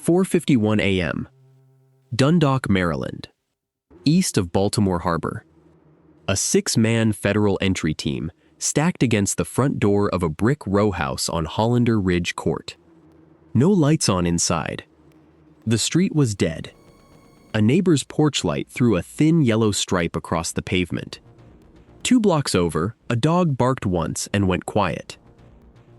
4:51 a.m. Dundalk, Maryland, east of Baltimore Harbor. A 6-man federal entry team stacked against the front door of a brick rowhouse on Hollander Ridge Court. No lights on inside. The street was dead. A neighbor's porch light threw a thin yellow stripe across the pavement. 2 blocks over, a dog barked once and went quiet.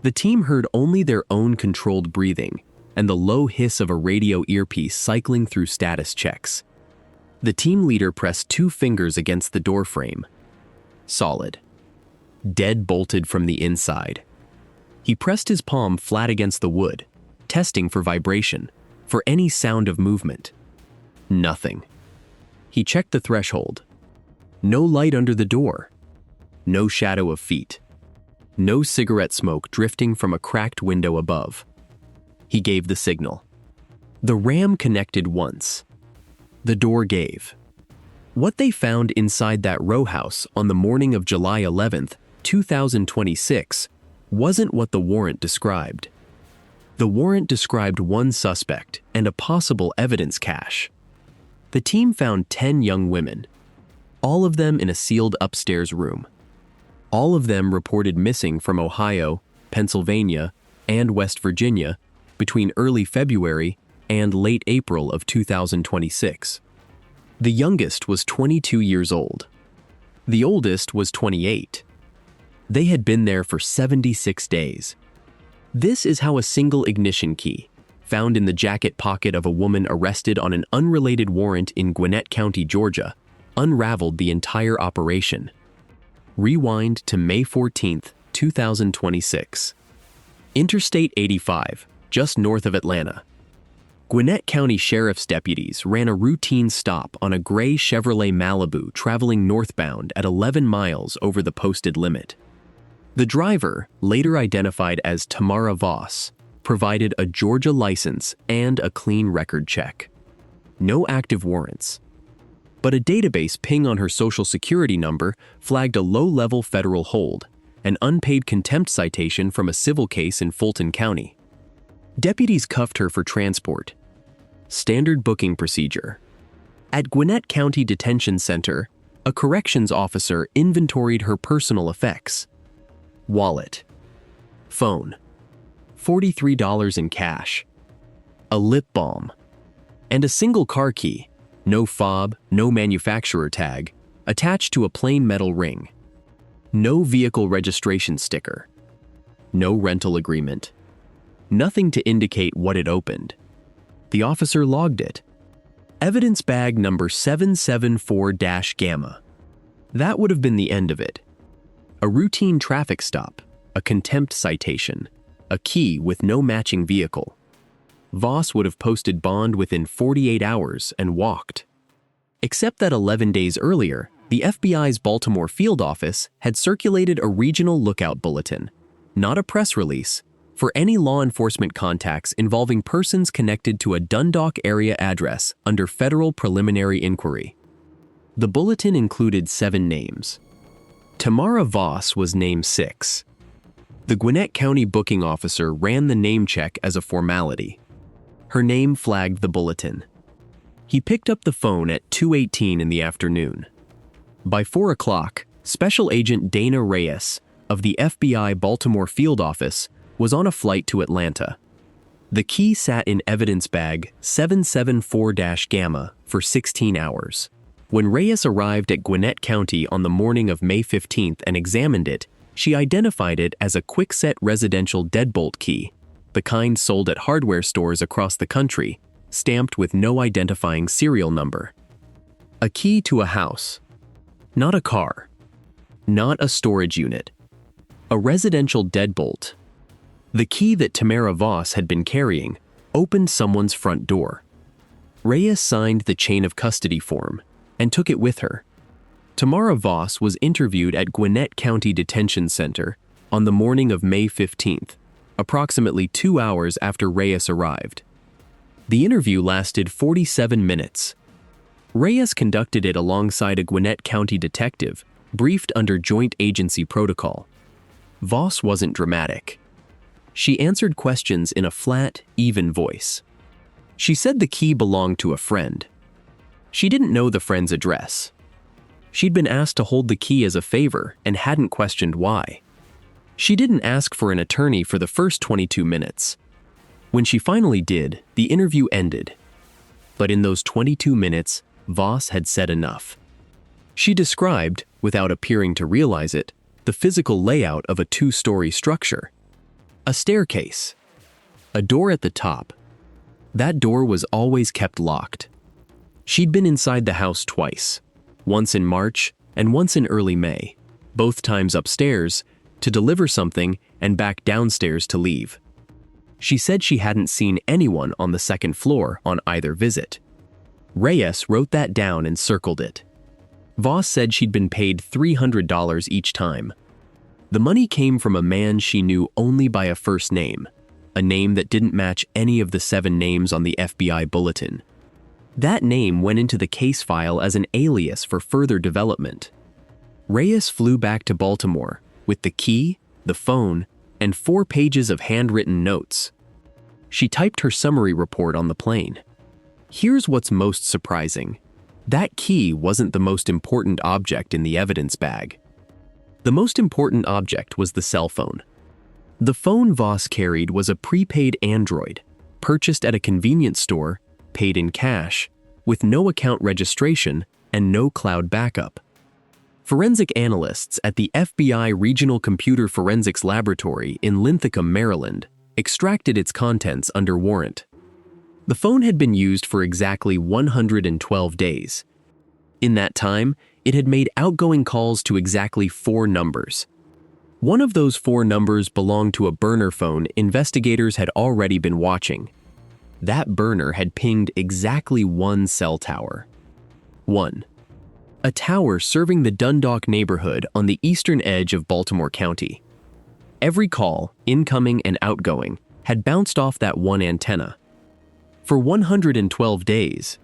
The team heard only their own controlled breathing and the low hiss of a radio earpiece cycling through status checks. The team leader pressed 2 fingers against the doorframe. Solid. Dead bolted from the inside. He pressed his palm flat against the wood, testing for vibration, for any sound of movement. Nothing. He checked the threshold. No light under the door. No shadow of feet. No cigarette smoke drifting from a cracked window above. He gave the signal. The ram connected once. The door gave. What they found inside that rowhouse on the morning of July 11th, 2026, wasn't what the warrant described. The warrant described 1 suspect and a possible evidence cache. The team found 10 young women, all of them in a sealed upstairs room. All of them reported missing from Ohio, Pennsylvania, and West Virginia between early February and late April of 2026. The youngest was 22 years old. The oldest was 28. They had been there for 76 days. This is how a single ignition key, found in the jacket pocket of a woman arrested on an unrelated warrant in Gwinnett County, Georgia, unraveled the entire operation. Rewind to May 14, 2026. Interstate 85, just north of Atlanta. Gwinnett County Sheriff's deputies ran a routine stop on a gray Chevrolet Malibu traveling northbound at 11 miles over the posted limit. The driver, later identified as Tamara Voss, provided a Georgia license and a clean record check. No active warrants. But a database ping on her social security number flagged a low-level federal hold, an unpaid contempt citation from a civil case in Fulton County. Deputies cuffed her for transport. Standard booking procedure. At Gwinnett County Detention Center, a corrections officer inventoried her personal effects. Wallet. Phone. $43 in cash. A lip balm. And a single car key, no fob, no manufacturer tag, attached to a plain metal ring. No vehicle registration sticker. No rental agreement. Nothing to indicate what it opened. The officer logged it. Evidence bag number 774-Gamma. That would have been the end of it. A routine traffic stop, a contempt citation, a key with no matching vehicle. Voss would have posted bond within 48 hours and walked. Except that 11 days earlier, the FBI's Baltimore field office had circulated a regional lookout bulletin, not a press release, for any law enforcement contacts involving persons connected to a Dundalk area address under federal preliminary inquiry. The bulletin included 7 names. Tamara Voss was name 6. The Gwinnett County booking officer ran the name check as a formality. Her name flagged the bulletin. He picked up the phone at 2:18 in the afternoon. By 4 o'clock, Special Agent Dana Reyes of the FBI Baltimore field office was on a flight to Atlanta. The key sat in evidence bag 774-Gamma for 16 hours. When Reyes arrived at Gwinnett County on the morning of May 15th and examined it, she identified it as a quick-set residential deadbolt key, the kind sold at hardware stores across the country, stamped with no identifying serial number. A key to a house. Not a car. Not a storage unit. A residential deadbolt. The key that Tamara Voss had been carrying opened someone's front door. Reyes signed the chain of custody form and took it with her. Tamara Voss was interviewed at Gwinnett County Detention Center on the morning of May 15th, approximately 2 hours after Reyes arrived. The interview lasted 47 minutes. Reyes conducted it alongside a Gwinnett County detective, briefed under joint agency protocol. Voss wasn't dramatic. She answered questions in a flat, even voice. She said the key belonged to a friend. She didn't know the friend's address. She'd been asked to hold the key as a favor and hadn't questioned why. She didn't ask for an attorney for the first 22 minutes. When she finally did, the interview ended. But in those 22 minutes, Voss had said enough. She described, without appearing to realize it, the physical layout of a two-story structure. A staircase. A door at the top. That door was always kept locked. She'd been inside the house twice, once in March and once in early May, both times upstairs to deliver something and back downstairs to leave. She said she hadn't seen anyone on the second floor on either visit. Reyes wrote that down and circled it. Voss said she'd been paid $300 each time. The money came from a man she knew only by a first name, a name that didn't match any of the 7 names on the FBI bulletin. That name went into the case file as an alias for further development. Reyes flew back to Baltimore with the key, the phone, and 4 pages of handwritten notes. She typed her summary report on the plane. Here's what's most surprising. That key wasn't the most important object in the evidence bag. The most important object was the cell phone. The phone Voss carried was a prepaid Android, purchased at a convenience store, paid in cash, with no account registration and no cloud backup. Forensic analysts at the FBI Regional Computer Forensics Laboratory in Linthicum, Maryland, extracted its contents under warrant. The phone had been used for exactly 112 days. In that time, it had made outgoing calls to exactly 4 numbers. One of those 4 numbers belonged to a burner phone investigators had already been watching. That burner had pinged exactly 1 cell tower. 1. A tower serving the Dundalk neighborhood on the eastern edge of Baltimore County. Every call, incoming and outgoing, had bounced off that one antenna. For 112 days.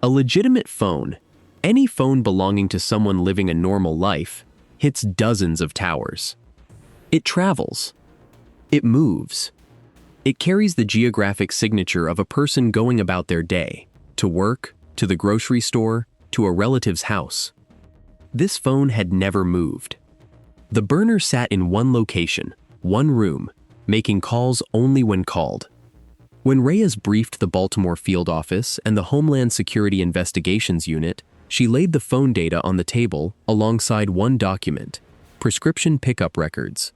A legitimate phone, any phone belonging to someone living a normal life, hits dozens of towers. It travels. It moves. It carries the geographic signature of a person going about their day, to work, to the grocery store, to a relative's house. This phone had never moved. The burner sat in one location, one room, making calls only when called. When Reyes briefed the Baltimore field office and the Homeland Security Investigations Unit, she laid the phone data on the table alongside one document, prescription pickup records.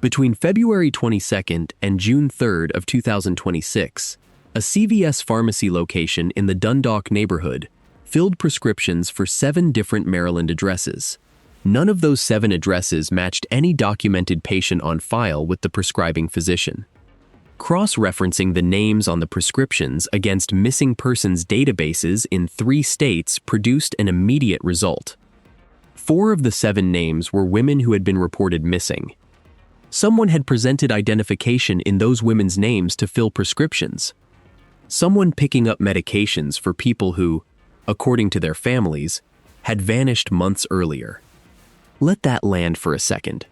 Between February 22nd and June 3rd of 2026, a CVS pharmacy location in the Dundalk neighborhood filled prescriptions for 7 different Maryland addresses. None of those 7 addresses matched any documented patient on file with the prescribing physician. Cross-referencing the names on the prescriptions against missing persons databases in 3 states produced an immediate result. 4 of the 7 names were women who had been reported missing. Someone had presented identification in those women's names to fill prescriptions. Someone picking up medications for people who, according to their families, had vanished months earlier. Let that land for a second.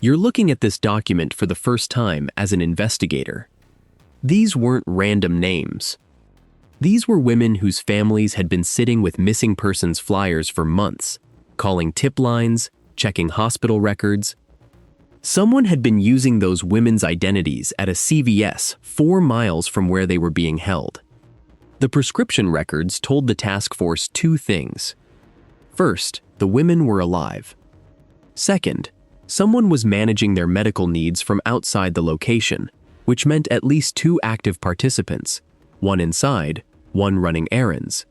You're looking at this document for the first time as an investigator. These weren't random names. These were women whose families had been sitting with missing persons flyers for months, calling tip lines, checking hospital records. Someone had been using those women's identities at a CVS 4 miles from where they were being held. The prescription records told the task force 2 things. First, the women were alive. Second, someone was managing their medical needs from outside the location, which meant at least 2 active participants, one inside, one running errands.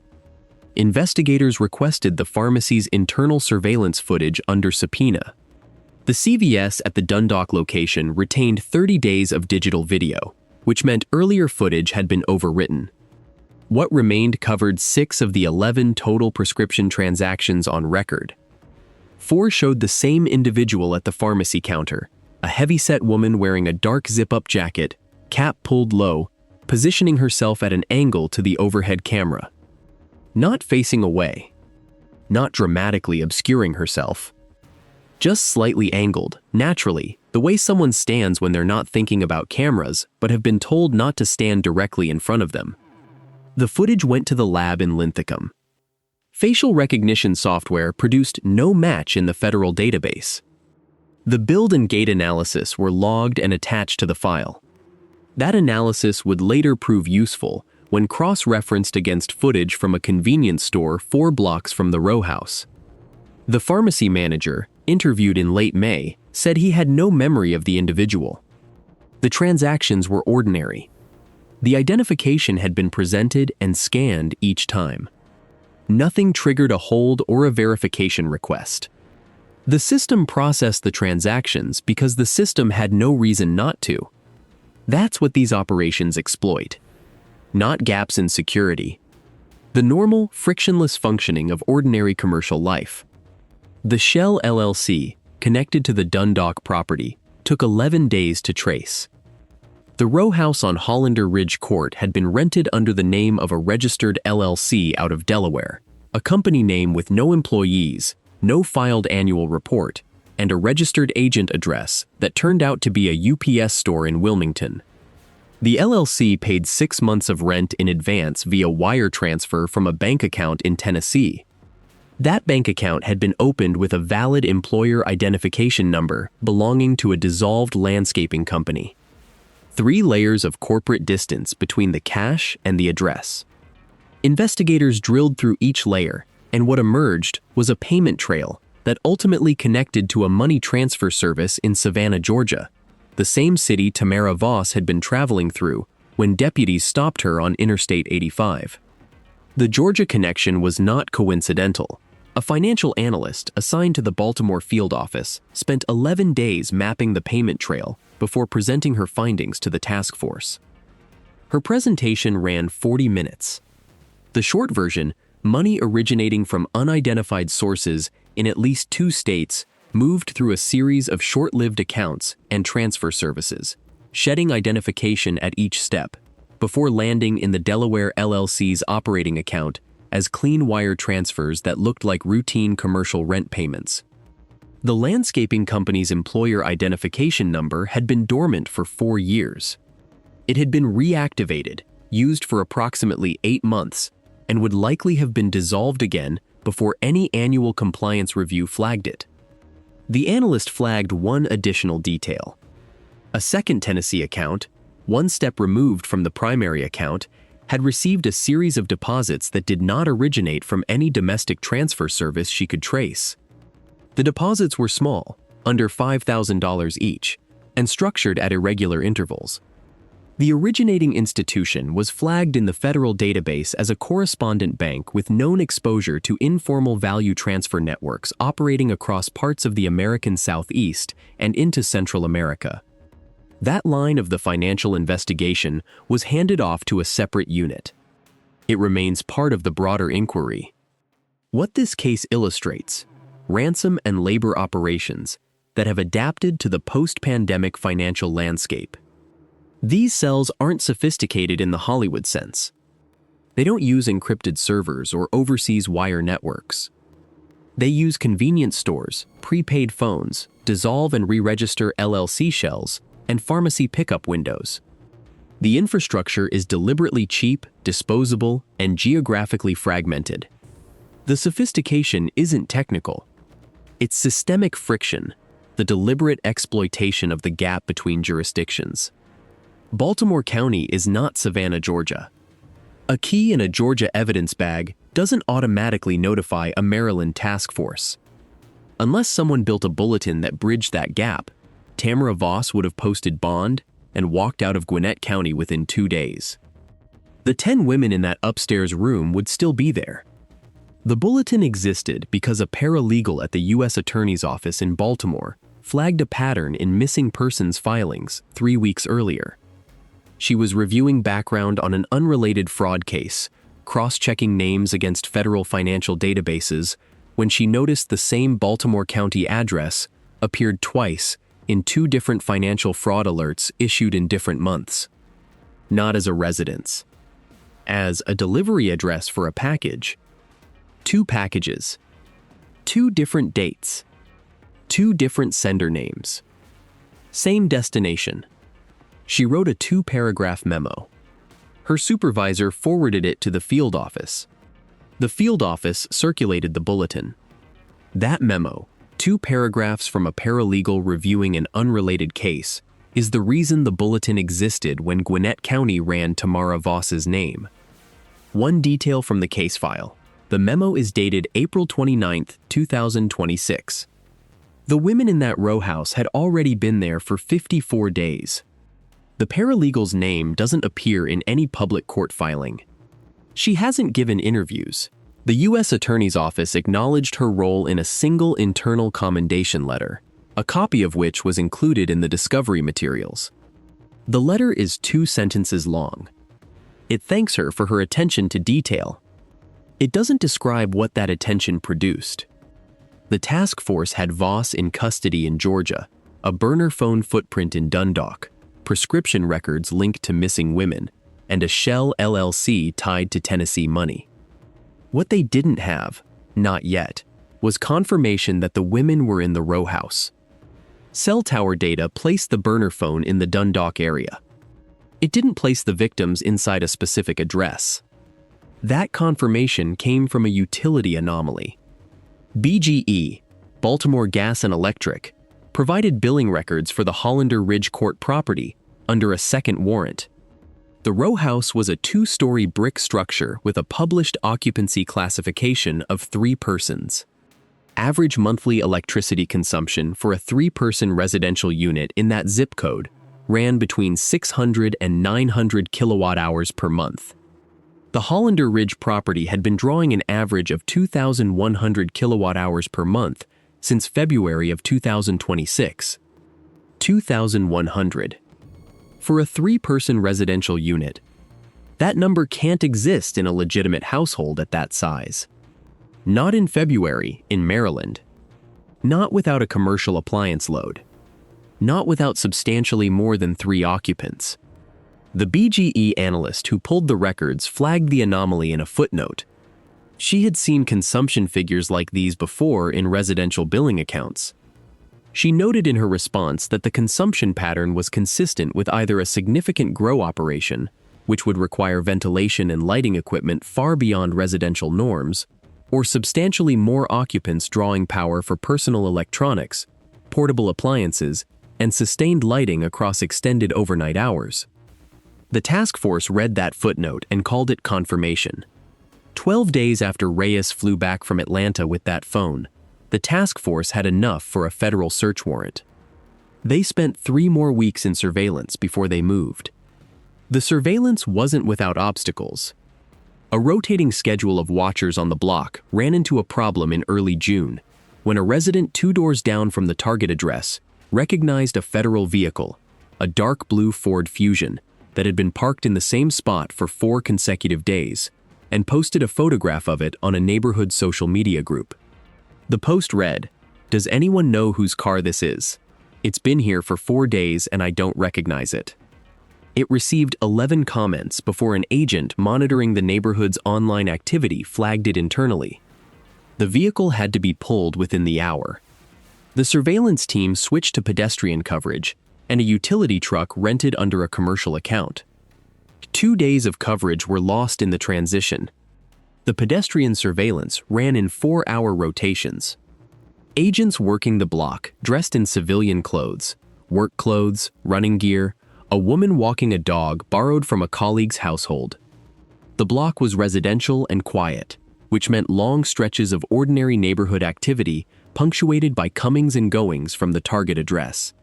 Investigators requested the pharmacy's internal surveillance footage under subpoena. The CVS at the Dundalk location retained 30 days of digital video, which meant earlier footage had been overwritten. What remained covered 6 of the 11 total prescription transactions on record. 4 showed the same individual at the pharmacy counter, a heavy-set woman wearing a dark zip-up jacket, cap pulled low, positioning herself at an angle to the overhead camera. Not facing away. Not dramatically obscuring herself. Just slightly angled, naturally, the way someone stands when they're not thinking about cameras but have been told not to stand directly in front of them. The footage went to the lab in Linthicum. Facial recognition software produced no match in the federal database. The build and gait analysis were logged and attached to the file. That analysis would later prove useful when cross-referenced against footage from a convenience store 4 blocks from the Rowhouse. The pharmacy manager, interviewed in late May, said he had no memory of the individual. The transactions were ordinary. The identification had been presented and scanned each time. Nothing triggered a hold or a verification request. The system processed the transactions because the system had no reason not to. That's what these operations exploit. Not gaps in security. The normal, frictionless functioning of ordinary commercial life. The Shell LLC, connected to the Dundalk property, took 11 days to trace. The Rowhouse on Hollander Ridge Court had been rented under the name of a registered LLC out of Delaware, a company name with no employees, no filed annual report, and a registered agent address that turned out to be a UPS store in Wilmington. The LLC paid 6 months of rent in advance via wire transfer from a bank account in Tennessee. That bank account had been opened with a valid employer identification number belonging to a dissolved landscaping company. 3 layers of corporate distance between the cash and the address. Investigators drilled through each layer, and what emerged was a payment trail that ultimately connected to a money transfer service in Savannah, Georgia, the same city Tamara Voss had been traveling through when deputies stopped her on Interstate 85. The Georgia connection was not coincidental. A financial analyst assigned to the Baltimore field office spent 11 days mapping the payment trail before presenting her findings to the task force. Her presentation ran 40 minutes. The short version, money originating from unidentified sources in at least 2 states, moved through a series of short-lived accounts and transfer services, shedding identification at each step, before landing in the Delaware LLC's operating account as clean wire transfers that looked like routine commercial rent payments. The landscaping company's employer identification number had been dormant for 4 years. It had been reactivated, used for approximately 8 months, and would likely have been dissolved again before any annual compliance review flagged it. The analyst flagged one additional detail. A second Tennessee account, 1 step removed from the primary account, had received a series of deposits that did not originate from any domestic transfer service she could trace. The deposits were small, under $5,000 each, and structured at irregular intervals. The originating institution was flagged in the federal database as a correspondent bank with known exposure to informal value transfer networks operating across parts of the American Southeast and into Central America. That line of the financial investigation was handed off to a separate unit. It remains part of the broader inquiry. What this case illustrates: ransom and labor operations that have adapted to the post-pandemic financial landscape. These cells aren't sophisticated in the Hollywood sense. They don't use encrypted servers or overseas wire networks. They use convenience stores, prepaid phones, dissolve and re-register LLC shells, and pharmacy pickup windows. The infrastructure is deliberately cheap, disposable, and geographically fragmented. The sophistication isn't technical. It's systemic friction, the deliberate exploitation of the gap between jurisdictions. Baltimore County is not Savannah, Georgia. A key in a Georgia evidence bag doesn't automatically notify a Maryland task force. Unless someone built a bulletin that bridged that gap, Tamara Voss would have posted bond and walked out of Gwinnett County within 2 days. The 10 women in that upstairs room would still be there. The bulletin existed because a paralegal at the U.S. Attorney's Office in Baltimore flagged a pattern in missing persons filings 3 weeks earlier. She was reviewing background on an unrelated fraud case, cross-checking names against federal financial databases, when she noticed the same Baltimore County address appeared twice in 2 different financial fraud alerts issued in different months. Not as a residence. As a delivery address for a package. 2 packages. 2 different dates. 2 different sender names. Same destination. She wrote a 2-paragraph memo. Her supervisor forwarded it to the field office. The field office circulated the bulletin. That memo, 2 paragraphs from a paralegal reviewing an unrelated case, is the reason the bulletin existed when Gwinnett County ran Tamara Voss's name. One detail from the case file. The memo is dated April 29, 2026. The women in that row house had already been there for 54 days. The paralegal's name doesn't appear in any public court filing. She hasn't given interviews. The U.S. Attorney's Office acknowledged her role in a single internal commendation letter, a copy of which was included in the discovery materials. The letter is 2 sentences long. It thanks her for her attention to detail. It doesn't describe what that attention produced. The task force had Voss in custody in Georgia, a burner phone footprint in Dundalk, prescription records linked to missing women, and a Shell LLC tied to Tennessee money. What they didn't have, not yet, was confirmation that the women were in the row house. Cell tower data placed the burner phone in the Dundalk area. It didn't place the victims inside a specific address. That confirmation came from a utility anomaly. BGE, Baltimore Gas and Electric, provided billing records for the Hollander Ridge Court property under a second warrant. The row house was a 2-story brick structure with a published occupancy classification of 3 persons. Average monthly electricity consumption for a 3-person residential unit in that zip code ran between 600 and 900 kilowatt-hours per month. The Hollander Ridge property had been drawing an average of 2,100 kilowatt-hours per month since February of 2026. 2,100. For a 3-person residential unit, that number can't exist in a legitimate household at that size. Not in February, in Maryland. Not without a commercial appliance load. Not without substantially more than 3 occupants. The BGE analyst who pulled the records flagged the anomaly in a footnote. She had seen consumption figures like these before in residential billing accounts. She noted in her response that the consumption pattern was consistent with either a significant grow operation, which would require ventilation and lighting equipment far beyond residential norms, or substantially more occupants drawing power for personal electronics, portable appliances, and sustained lighting across extended overnight hours. The task force read that footnote and called it confirmation. 12 days after Reyes flew back from Atlanta with that phone, the task force had enough for a federal search warrant. They spent 3 more weeks in surveillance before they moved. The surveillance wasn't without obstacles. A rotating schedule of watchers on the block ran into a problem in early June, when a resident 2 doors down from the target address recognized a federal vehicle, a dark blue Ford Fusion, that had been parked in the same spot for 4 consecutive days, and posted a photograph of it on a neighborhood social media group. The post read, "Does anyone know whose car this is? It's been here for 4 days and I don't recognize it." It received 11 comments before an agent monitoring the neighborhood's online activity flagged it internally. The vehicle had to be pulled within the hour. The surveillance team switched to pedestrian coverage, and a utility truck rented under a commercial account. 2 days of coverage were lost in the transition. The pedestrian surveillance ran in 4-hour rotations. Agents working the block, dressed in civilian clothes, work clothes, running gear, a woman walking a dog borrowed from a colleague's household. The block was residential and quiet, which meant long stretches of ordinary neighborhood activity punctuated by comings and goings from the target address.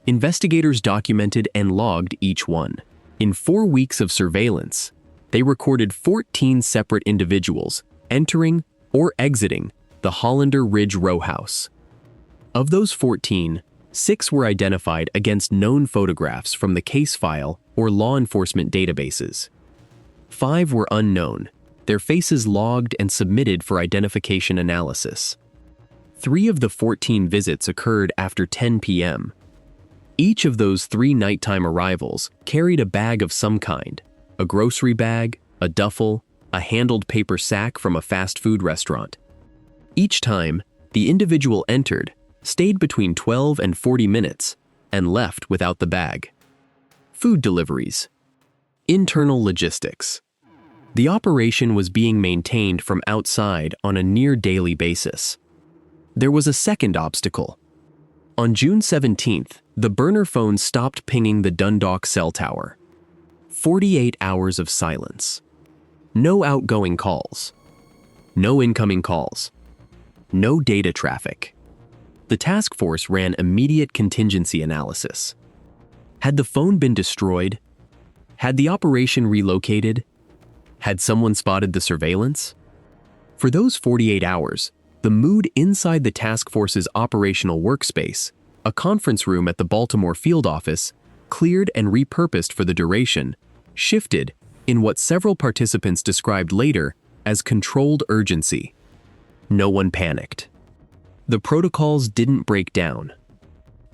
Investigators documented and logged each one. In 4 weeks of surveillance, they recorded 14 separate individuals entering or exiting the Hollander Ridge row house. Of those 14, 6 were identified against known photographs from the case file or law enforcement databases. 5 were unknown, their faces logged and submitted for identification analysis. 3 of the 14 visits occurred after 10 p.m. Each of those 3 nighttime arrivals carried a bag of some kind, a grocery bag, a duffel, a handled paper sack from a fast food restaurant. Each time, the individual entered, stayed between 12 and 40 minutes, and left without the bag. Food deliveries. Internal logistics. The operation was being maintained from outside on a near-daily basis. There was a second obstacle. On June 17th, the burner phone stopped pinging the Dundalk cell tower. 48 hours of silence. No outgoing calls. No incoming calls. No data traffic. The task force ran immediate contingency analysis. Had the phone been destroyed? Had the operation relocated? Had someone spotted the surveillance? For those 48 hours, the mood inside the task force's operational workspace, a conference room at the Baltimore field office, cleared and repurposed for the duration, shifted in what several participants described later as controlled urgency. No one panicked. The protocols didn't break down.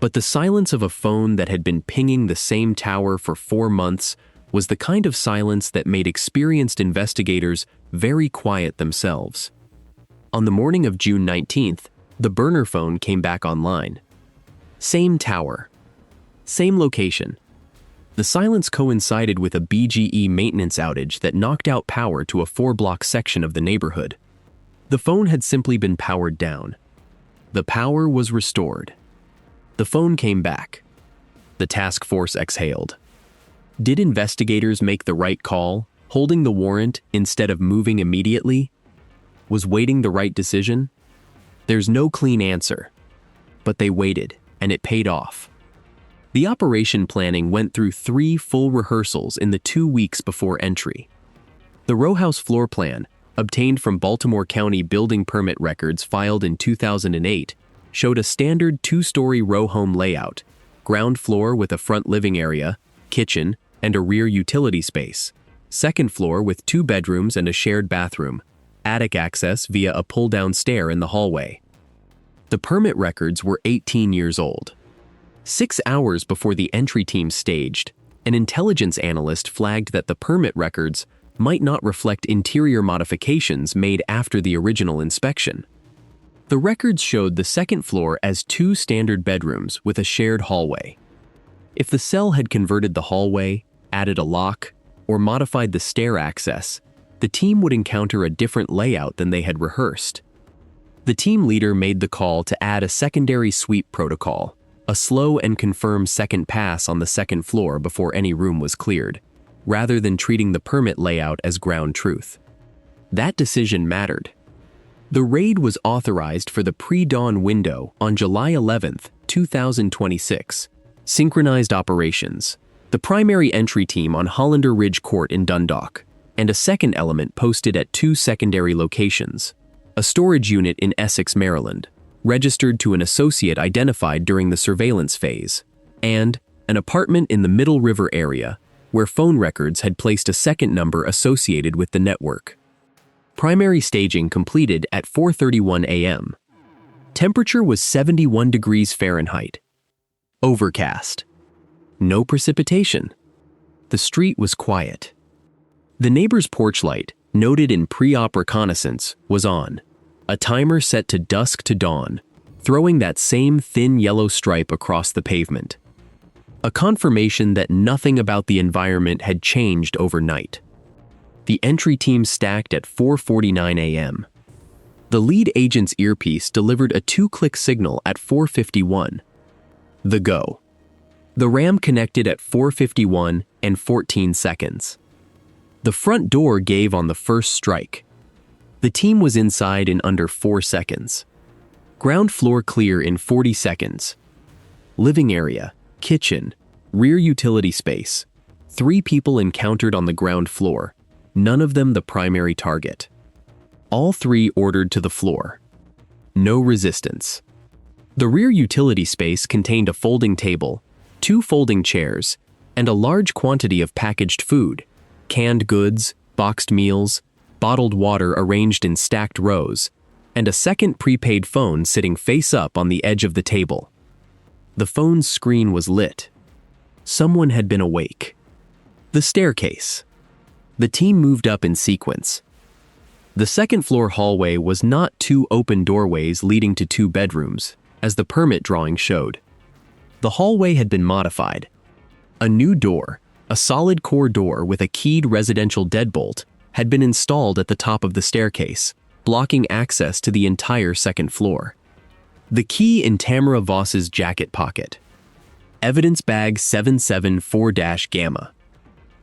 But the silence of a phone that had been pinging the same tower for 4 months was the kind of silence that made experienced investigators very quiet themselves. On the morning of June 19th, the burner phone came back online. Same tower. Same location. The silence coincided with a BGE maintenance outage that knocked out power to a 4-block section of the neighborhood. The phone had simply been powered down. The power was restored. The phone came back. The task force exhaled. Did investigators make the right call, holding the warrant instead of moving immediately? Was waiting the right decision? There's no clean answer. But they waited, and it paid off. The operation planning went through 3 full rehearsals in the 2 weeks before entry. The Rowhouse floor plan, obtained from Baltimore County building permit records filed in 2008, showed a standard 2-story row home layout, ground floor with a front living area, kitchen, and a rear utility space, second floor with 2 bedrooms and a shared bathroom, attic access via a pull-down stair in the hallway. The permit records were 18 years old. 6 hours before the entry team staged, an intelligence analyst flagged that the permit records might not reflect interior modifications made after the original inspection. The records showed the second floor as 2 standard bedrooms with a shared hallway. If the cell had converted the hallway, added a lock, or modified the stair access, the team would encounter a different layout than they had rehearsed. The team leader made the call to add a secondary sweep protocol, a slow and confirm second pass on the second floor before any room was cleared, rather than treating the permit layout as ground truth. That decision mattered. The raid was authorized for the pre-dawn window on July 11, 2026. Synchronized operations, the primary entry team on Hollander Ridge Court in Dundalk, and a second element posted at 2 secondary locations, a storage unit in Essex, Maryland, registered to an associate identified during the surveillance phase, and an apartment in the Middle River area where phone records had placed a second number associated with the network. Primary staging completed at 4:31 a.m. Temperature was 71 degrees Fahrenheit. Overcast. No precipitation. The street was quiet. The neighbor's porch light, noted in pre-op reconnaissance, was on, a timer set to dusk to dawn, throwing that same thin yellow stripe across the pavement. A confirmation that nothing about the environment had changed overnight. The entry team stacked at 4:49 a.m. The lead agent's earpiece delivered a 2-click signal at 4:51. The go. The RAM connected at 4:51 and 14 seconds. The front door gave on the first strike. The team was inside in under 4 seconds. Ground floor clear in 40 seconds. Living area, kitchen, rear utility space. 3 people encountered on the ground floor, none of them the primary target. All 3 ordered to the floor. No resistance. The rear utility space contained a folding table, 2 folding chairs, and a large quantity of packaged food, canned goods, boxed meals, bottled water arranged in stacked rows, and a second prepaid phone sitting face up on the edge of the table. The phone's screen was lit. Someone had been awake. The staircase. The team moved up in sequence. The second floor hallway was not 2 open doorways leading to 2 bedrooms. as the permit drawing showed. The hallway had been modified. A new door, a solid core door with a keyed residential deadbolt, had been installed at the top of the staircase, blocking access to the entire second floor. The key in Tamara Voss's jacket pocket. Evidence bag 774-Gamma.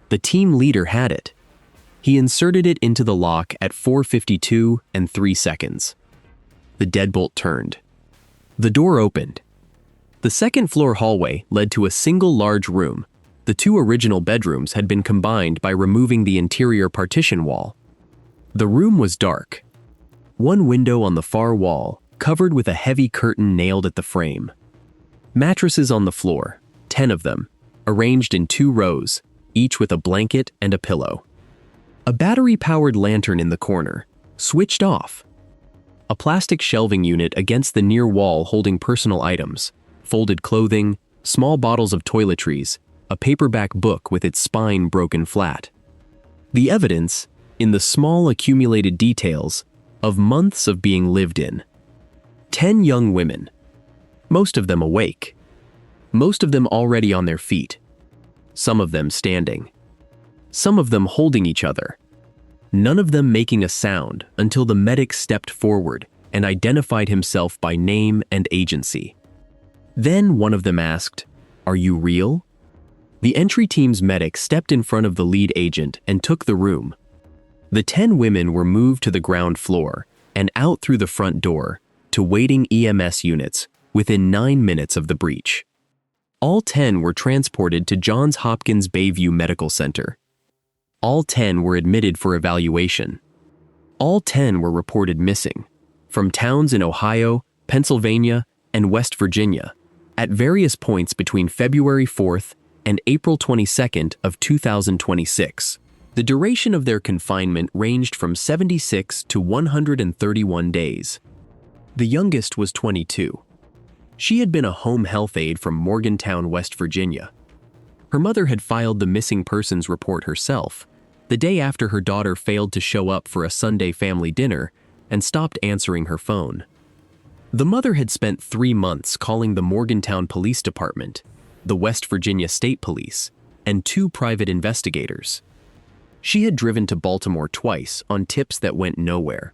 The team leader had it. He inserted it into the lock at 4:52 and 3 seconds. The deadbolt turned. The door opened. The second-floor hallway led to a single large room. The two original bedrooms had been combined by removing the interior partition wall. The room was dark. One window on the far wall, covered with a heavy curtain nailed at the frame. Mattresses on the floor, 10 of them, arranged in 2 rows, each with a blanket and a pillow. A battery-powered lantern in the corner, switched off. A plastic shelving unit against the near wall holding personal items, folded clothing, small bottles of toiletries, a paperback book with its spine broken flat. The evidence, in the small accumulated details, of months of being lived in. 10 young women, most of them awake, most of them already on their feet, some of them standing, some of them holding each other, none of them making a sound until the medic stepped forward and identified himself by name and agency. Then one of them asked, "Are you real?" The entry team's medic stepped in front of the lead agent and took the room. The 10 women were moved to the ground floor and out through the front door to waiting EMS units within 9 minutes of the breach. All 10 were transported to Johns Hopkins Bayview Medical Center. All 10 were admitted for evaluation. All 10 were reported missing, from towns in Ohio, Pennsylvania, and West Virginia, at various points between February 4th and April 22nd of 2026. The duration of their confinement ranged from 76 to 131 days. The youngest was 22. She had been a home health aide from Morgantown, West Virginia. Her mother had filed the missing persons report herself, the day after her daughter failed to show up for a Sunday family dinner and stopped answering her phone. The mother had spent 3 months calling the Morgantown Police Department, the West Virginia State Police, and 2 private investigators. She had driven to Baltimore twice on tips that went nowhere.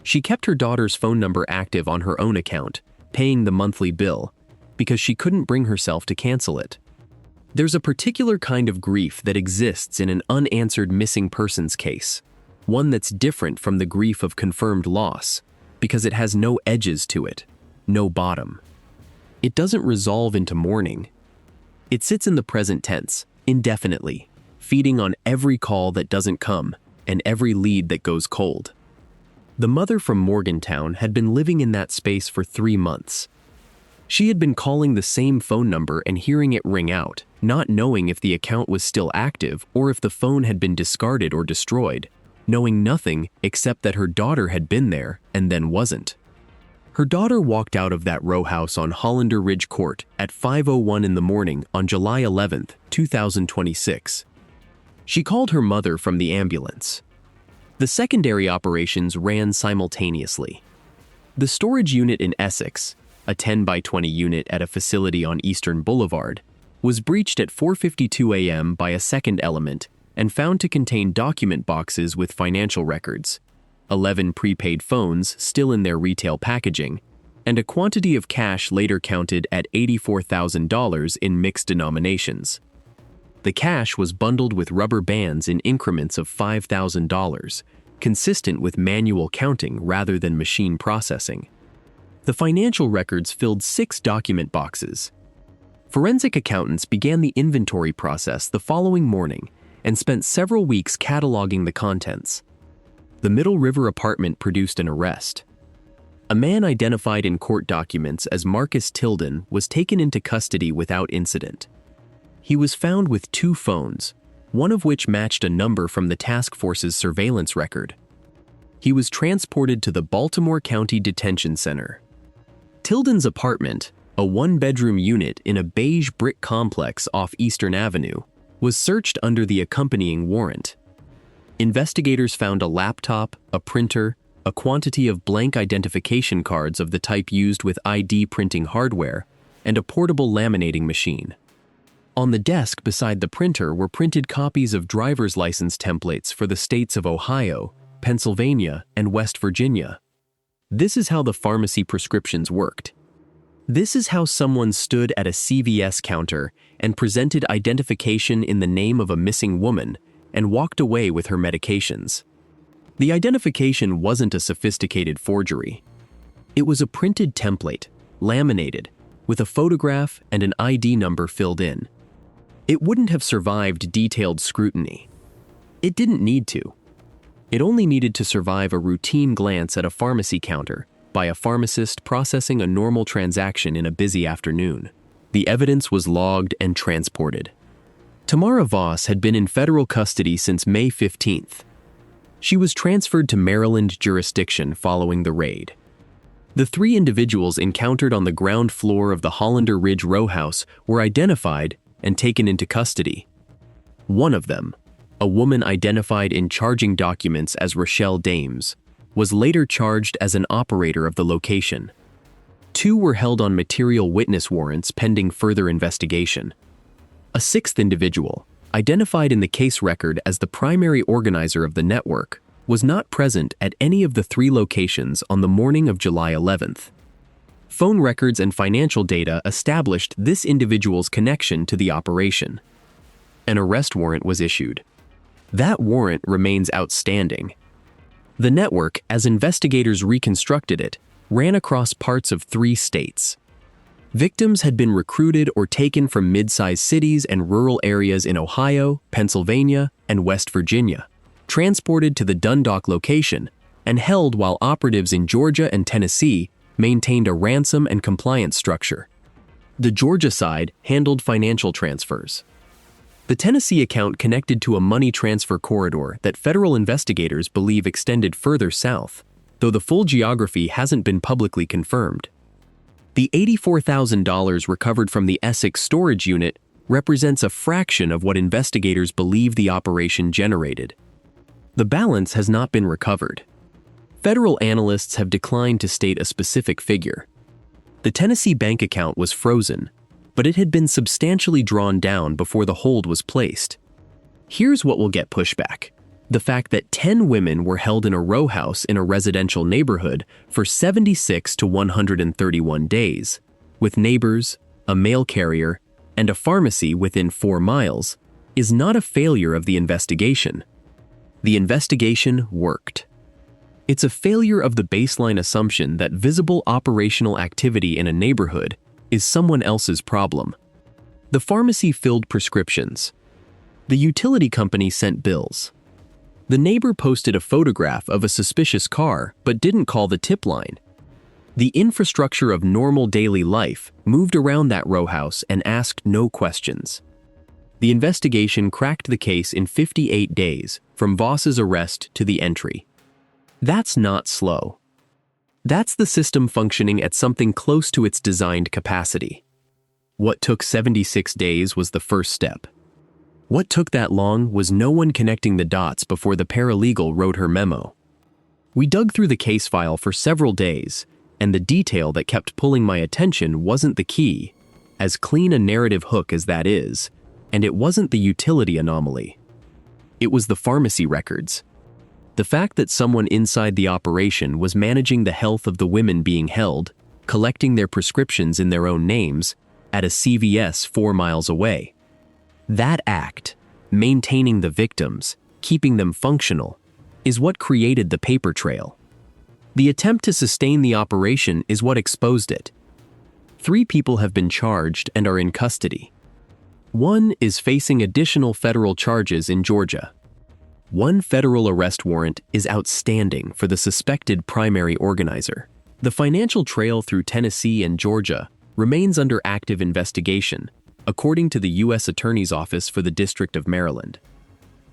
She kept her daughter's phone number active on her own account, paying the monthly bill, because she couldn't bring herself to cancel it. There's a particular kind of grief that exists in an unanswered missing persons case, one that's different from the grief of confirmed loss, because it has no edges to it, no bottom. It doesn't resolve into mourning. It sits in the present tense, indefinitely, feeding on every call that doesn't come and every lead that goes cold. The mother from Morgantown had been living in that space for 3 months. She had been calling the same phone number and hearing it ring out, not knowing if the account was still active or if the phone had been discarded or destroyed, knowing nothing except that her daughter had been there and then wasn't. Her daughter walked out of that row house on Hollander Ridge Court at 5:01 in the morning on July 11, 2026. She called her mother from the ambulance. The secondary operations ran simultaneously. The storage unit in Essex, a 10 by 20 unit at a facility on Eastern Boulevard, was breached at 4:52 a.m. by a second element and found to contain document boxes with financial records, 11 prepaid phones still in their retail packaging, and a quantity of cash later counted at $84,000 in mixed denominations. The cash was bundled with rubber bands in increments of $5,000, consistent with manual counting rather than machine processing. The financial records filled 6 document boxes. Forensic accountants began the inventory process the following morning and spent several weeks cataloging the contents. The Middle River apartment produced an arrest. A man identified in court documents as Marcus Tilden was taken into custody without incident. He was found with 2 phones, one of which matched a number from the task force's surveillance record. He was transported to the Baltimore County Detention Center. Tilden's apartment, a 1-bedroom unit in a beige brick complex off Eastern Avenue, was searched under the accompanying warrant. Investigators found a laptop, a printer, a quantity of blank identification cards of the type used with ID printing hardware, and a portable laminating machine. On the desk beside the printer were printed copies of driver's license templates for the states of Ohio, Pennsylvania, and West Virginia. This is how the pharmacy prescriptions worked. This is how someone stood at a CVS counter and presented identification in the name of a missing woman and walked away with her medications. The identification wasn't a sophisticated forgery. It was a printed template, laminated, with a photograph and an ID number filled in. It wouldn't have survived detailed scrutiny. It didn't need to. It only needed to survive a routine glance at a pharmacy counter by a pharmacist processing a normal transaction in a busy afternoon. The evidence was logged and transported. Tamara Voss had been in federal custody since May 15th. She was transferred to Maryland jurisdiction following the raid. The 3 individuals encountered on the ground floor of the Hollander Ridge Rowhouse were identified and taken into custody. One of them, a woman identified in charging documents as Rochelle Dames, was later charged as an operator of the location. 2 were held on material witness warrants pending further investigation. A 6th individual, identified in the case record as the primary organizer of the network, was not present at any of the 3 locations on the morning of July 11th. Phone records and financial data established this individual's connection to the operation. An arrest warrant was issued. That warrant remains outstanding. The network, as investigators reconstructed it, ran across parts of 3 states. Victims had been recruited or taken from mid-sized cities and rural areas in Ohio, Pennsylvania, and West Virginia, transported to the Dundalk location, and held while operatives in Georgia and Tennessee maintained a ransom and compliance structure. The Georgia side handled financial transfers. The Tennessee account connected to a money transfer corridor that federal investigators believe extended further south, though the full geography hasn't been publicly confirmed. The $84,000 recovered from the Essex storage unit represents a fraction of what investigators believe the operation generated. The balance has not been recovered. Federal analysts have declined to state a specific figure. The Tennessee bank account was frozen, but it had been substantially drawn down before the hold was placed. Here's what will get pushback: the fact that 10 women were held in a row house in a residential neighborhood for 76 to 131 days, with neighbors, a mail carrier, and a pharmacy within 4 miles, is not a failure of the investigation. The investigation worked. It's a failure of the baseline assumption that visible operational activity in a neighborhood is someone else's problem. The pharmacy filled prescriptions. The utility company sent bills. The neighbor posted a photograph of a suspicious car but didn't call the tip line. The infrastructure of normal daily life moved around that row house and asked no questions. The investigation cracked the case in 58 days, from Voss's arrest to the entry. That's not slow. That's the system functioning at something close to its designed capacity. What took 76 days was the first step. What took that long was no one connecting the dots before the paralegal wrote her memo. We dug through the case file for several days, and the detail that kept pulling my attention wasn't the key, as clean a narrative hook as that is, and it wasn't the utility anomaly. It was the pharmacy records. The fact that someone inside the operation was managing the health of the women being held, collecting their prescriptions in their own names, at a CVS 4 miles away. That act, maintaining the victims, keeping them functional, is what created the paper trail. The attempt to sustain the operation is what exposed it. 3 people have been charged and are in custody. 1 is facing additional federal charges in Georgia. 1 federal arrest warrant is outstanding for the suspected primary organizer. The financial trail through Tennessee and Georgia remains under active investigation, according to the U.S. Attorney's Office for the District of Maryland.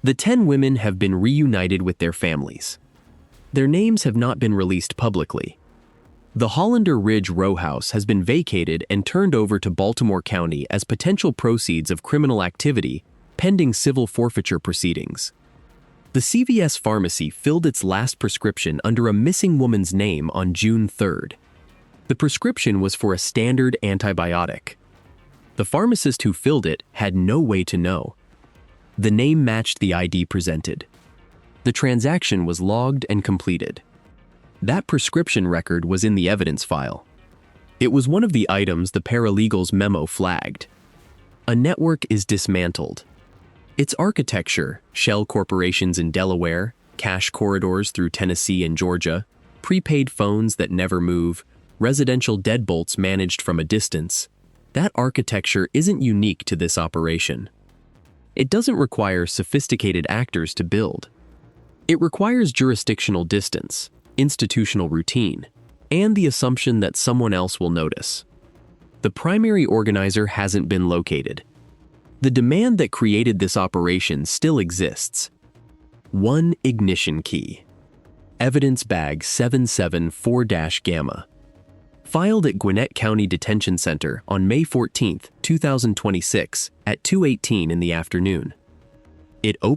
The 10 women have been reunited with their families. Their names have not been released publicly. The Hollander Ridge Rowhouse has been vacated and turned over to Baltimore County as potential proceeds of criminal activity pending civil forfeiture proceedings. The CVS pharmacy filled its last prescription under a missing woman's name on June 3rd. The prescription was for a standard antibiotic. The pharmacist who filled it had no way to know. The name matched the ID presented. The transaction was logged and completed. That prescription record was in the evidence file. It was one of the items the paralegal's memo flagged. A network is dismantled. Its architecture, shell corporations in Delaware, cash corridors through Tennessee and Georgia, prepaid phones that never move, residential deadbolts managed from a distance, that architecture isn't unique to this operation. It doesn't require sophisticated actors to build. It requires jurisdictional distance, institutional routine, and the assumption that someone else will notice. The primary organizer hasn't been located. The demand that created this operation still exists. One ignition key. Evidence bag 774-Gamma. Filed at Gwinnett County Detention Center on May 14, 2026 at 2:18 in the afternoon. It